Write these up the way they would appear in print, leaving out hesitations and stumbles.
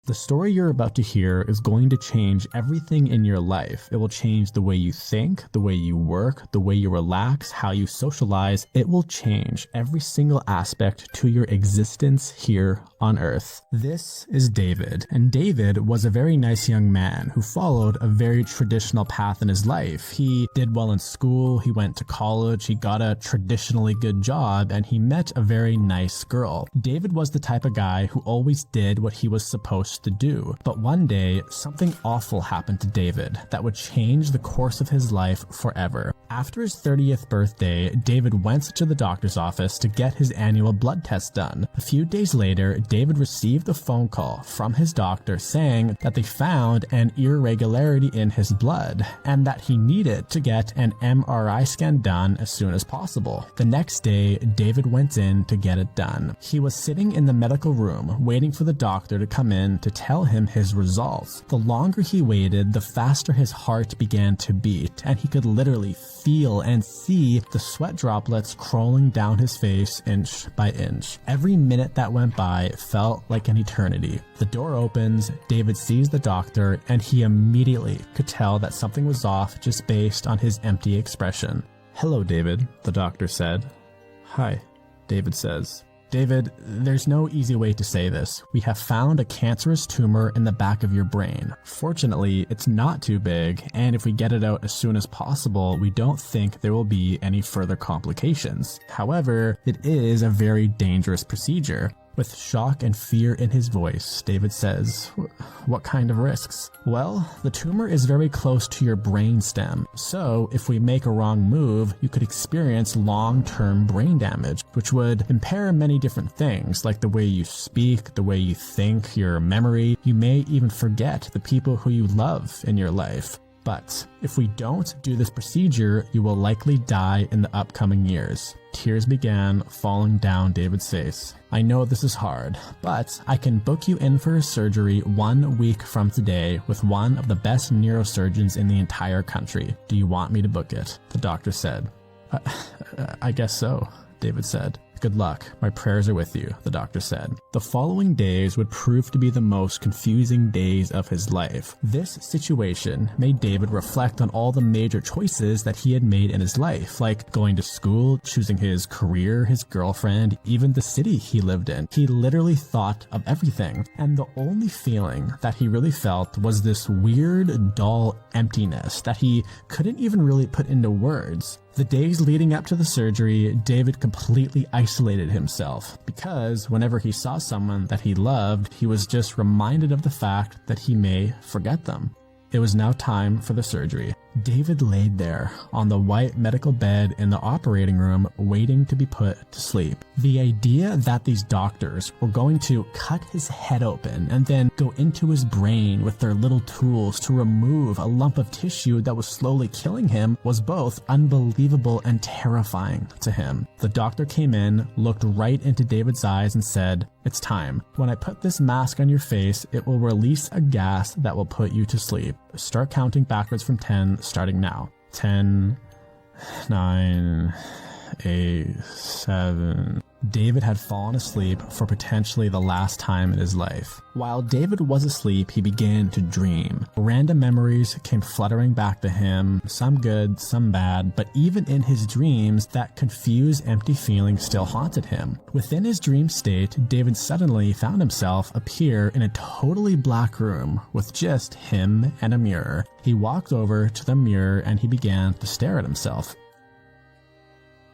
The story you're about to hear is going to change everything in your life. It will change the way you think, the way you work, the way you relax, how you socialize. It will change every single aspect to your existence here on Earth. This is David, and David was a very nice young man who followed a very traditional path in his life. He did well in school, he went to college, he got a traditionally good job, and he met a very nice girl. David was the type of guy who always did what he was supposed to do. But one day, something awful happened to David that would change the course of his life forever. After his 30th birthday, David went to the doctor's office to get his annual blood test done. A few days later, David received a phone call from his doctor saying that they found an irregularity in his blood and that he needed to get an MRI scan done as soon as possible. The next day, David went in to get it done. He was sitting in the medical room waiting for the doctor to come in to tell him his results. The longer he waited, the faster his heart began to beat, and he could literally feel and see the sweat droplets crawling down his face inch by inch. Every minute that went by felt like an eternity. The door opens, David sees the doctor, and he immediately could tell that something was off just based on his empty expression. "Hello, David," the doctor said. "Hi," David says. "David, there's no easy way to say this. We have found a cancerous tumor in the back of your brain. Fortunately, it's not too big, and if we get it out as soon as possible, we don't think there will be any further complications. However, it is a very dangerous procedure." With shock and fear in his voice, David says, "What kind of risks?" "Well, the tumor is very close to your brain stem, so if we make a wrong move, you could experience long-term brain damage, which would impair many different things, like the way you speak, the way you think, your memory. You may even forget the people who you love in your life. But if we don't do this procedure, you will likely die in the upcoming years." Tears began falling down David's face. "I know this is hard, but I can book you in for a surgery 1 week from today with one of the best neurosurgeons in the entire country. Do you want me to book it?" The doctor said. I guess so," David said. "Good luck. My prayers are with you," the doctor said. The following days would prove to be the most confusing days of his life. This situation made David reflect on all the major choices that he had made in his life, like going to school, choosing his career, his girlfriend, even the city he lived in. He literally thought of everything, and the only feeling that he really felt was this weird, dull emptiness that he couldn't even really put into words. The days leading up to the surgery, David completely isolated himself because whenever he saw someone that he loved, he was just reminded of the fact that he may forget them. It was now time for the surgery. David laid there on the white medical bed in the operating room waiting to be put to sleep. The idea that these doctors were going to cut his head open and then go into his brain with their little tools to remove a lump of tissue that was slowly killing him was both unbelievable and terrifying to him. The doctor came in, looked right into David's eyes and said, "It's time. When I put this mask on your face, it will release a gas that will put you to sleep. Start counting backwards from 10, starting now. 10, 9, 8, 7... David had fallen asleep for potentially the last time in his life. While David was asleep, he began to dream. Random memories came fluttering back to him, some good, some bad, but even in his dreams, that confused, empty feeling still haunted him. Within his dream state, David suddenly found himself appear in a totally black room with just him and a mirror. He walked over to the mirror and he began to stare at himself.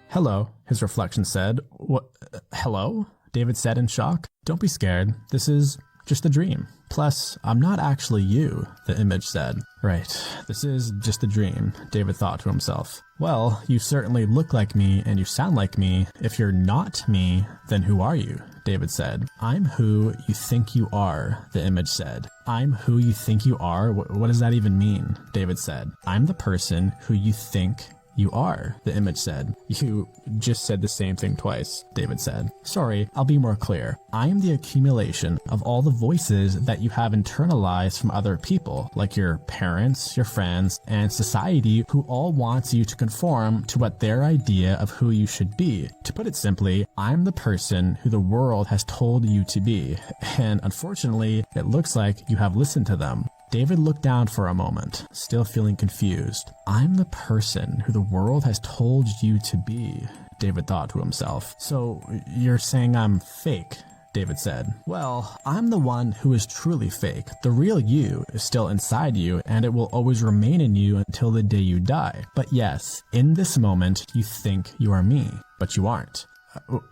"Hello," his reflection said. "What? Hello?" David said in shock. "Don't be scared. This is just a dream. Plus, I'm not actually you," the image said. "Right, this is just a dream," David thought to himself. "Well, you certainly look like me and you sound like me. If you're not me, then who are you?" David said. "I'm who you think you are," the image said. "I'm who you think you are? What does that even mean?" David said. "I'm the person who you think You are, the image said. You just said the same thing twice, David said. Sorry, I'll be more clear. I am the accumulation of all the voices that you have internalized from other people, like your parents, your friends, and society, who all wants you to conform to what their idea of who you should be. To put it simply, I'm the person who the world has told you to be, and unfortunately, it looks like you have listened to them. David looked down for a moment, still feeling confused. I'm the person who the world has told you to be, David thought to himself. So you're saying I'm fake? David said. Well, I'm the one who is truly fake. The real you is still inside you, and it will always remain in you until the day you die. But yes, in this moment, you think you are me, but you aren't.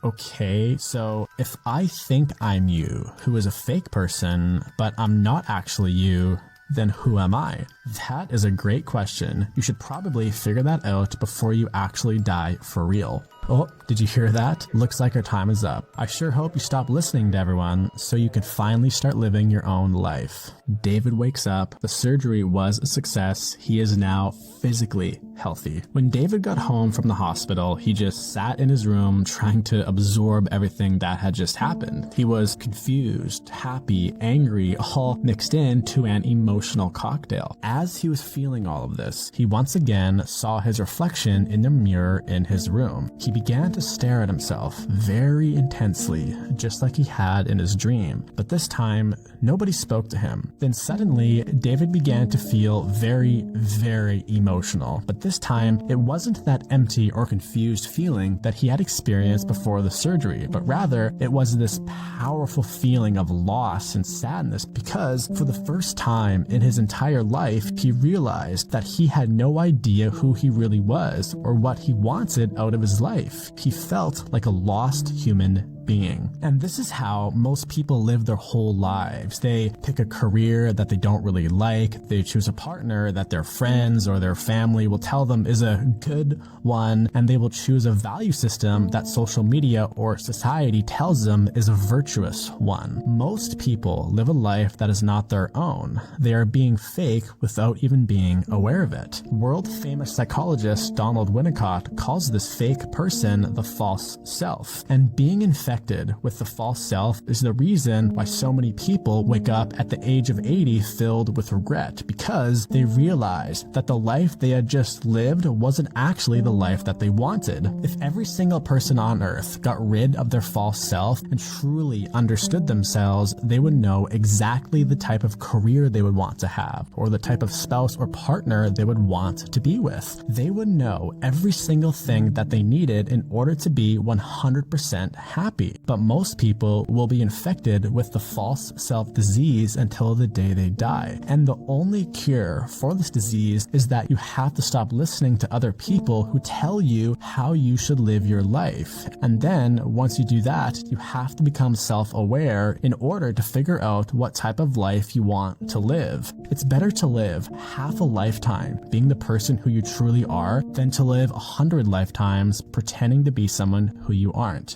Okay, so if I think I'm you, who is a fake person, but I'm not actually you, then who am I? That is a great question. You should probably figure that out before you actually die for real. Oh, did you hear that? Looks like our time is up. I sure hope you stop listening to everyone so you can finally start living your own life. David wakes up. The surgery was a success. He is now physically healthy. When David got home from the hospital, he just sat in his room trying to absorb everything that had just happened. He was confused, happy, angry, all mixed into an emotional cocktail. As he was feeling all of this, he once again saw his reflection in the mirror in his room. He began to stare at himself very intensely, just like he had in his dream. But this time, nobody spoke to him. Then suddenly, David began to feel very, very emotional. But this time, it wasn't that empty or confused feeling that he had experienced before the surgery, but rather, it was this powerful feeling of loss and sadness because, for the first time in his entire life, he realized that he had no idea who he really was or what he wanted out of his life. He felt like a lost human being. And this is how most people live their whole lives. They pick a career that they don't really like. They choose a partner that their friends or their family will tell them is a good one, and they will choose a value system that social media or society tells them is a virtuous one. Most people live a life that is not their own. They are being fake without even being aware of it. World-famous psychologist Donald Winnicott calls this fake person the false self. And being infected with the false self is the reason why so many people wake up at the age of 80 filled with regret, because they realized that the life they had just lived wasn't actually the life that they wanted. If every single person on earth got rid of their false self and truly understood themselves, they would know exactly the type of career they would want to have, or the type of spouse or partner they would want to be with. They would know every single thing that they needed in order to be 100% happy. But most people will be infected with the false self disease until the day they die. And the only cure for this disease is that you have to stop listening to other people who tell you how you should live your life. And then once you do that, you have to become self-aware in order to figure out what type of life you want to live. It's better to live half a lifetime being the person who you truly are than to live 100 lifetimes pretending to be someone who you aren't.